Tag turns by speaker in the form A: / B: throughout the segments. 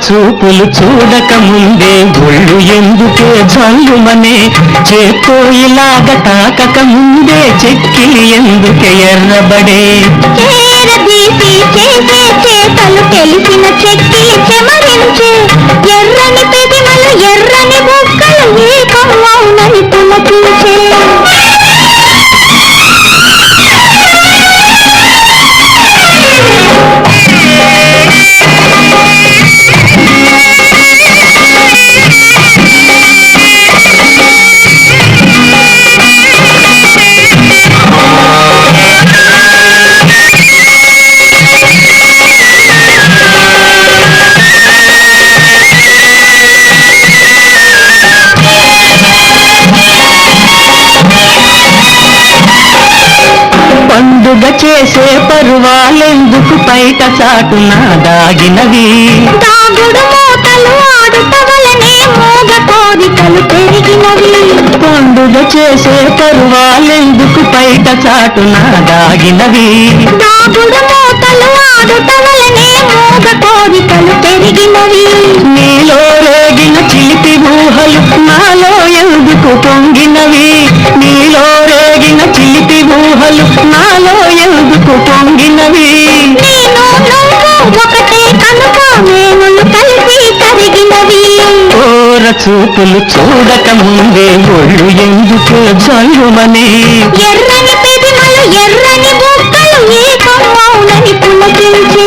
A: చూపులు చూడక ముందే ఒళ్ళు ఎందుకే జల్లుమనే చేత్తో ఇలాగ తాకక ముందే చెక్కిలి ఎందుకే ఎర్రబడే
B: చేరదీసి చేసే చేతలు తెలిసిన చెక్కిలి చెమరించే ఎర్రని పెదిమలు ఎర్రని బుక్కలు ఏకమౌనని పులకించే
A: పండుగ చేసే పరువాలెందుకు బయట చాటున దాగినవి
B: దాగుడు మూతలు ఆడుతవలనే మోగ కోరికలు పెరిగినవి
A: పండుగ చేసే పరువాలెందుకు బయట చాటున దాగినవి
B: దాగుడు మూతలు ఆడుతవలనే మోగ కోరికలు పెరిగినవి
A: నీలో రేగిన చిలిపి ఊహలు నాలో ఎందుకు పొంగినవి నీలో రేగిన చిలిపి ఊహలు నాలో ఎందుకు పొంగినవి
B: నేను నువ్వు ఒకటే కనుక మేనులు కలిసి కరిగినవి
A: ఓర చూపులు చూడక ముందే ఒళ్ళు ఎందుకు జల్లుమనే
B: ఎర్రని పెదిమలు ఎర్రని బుక్కలు ఏకమౌనని పులకించే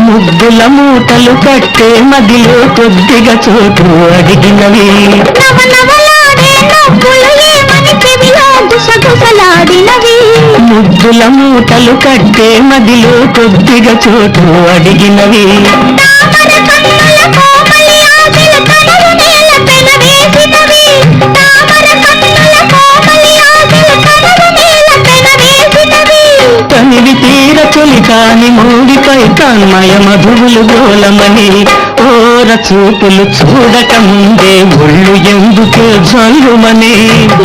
A: ముద్దుల మూటలు కట్టే మదిలో కొద్దిగా చోటు అడిగినవి ముద్దుల మూటలు కట్టే మదిలో కొద్దిగా చోటు అడిగినవి తనివి తీర చొలి కాని మూడిపై తన్మయ మధువులు గోలమని ఓర చూపులు చూడక ముందే ఒళ్ళు ఎందుకు జల్లుమని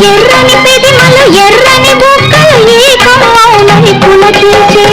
B: ఎర్రని పెదిమలు ఎర్రని బుక్కలు ఏకమౌనని పులకించే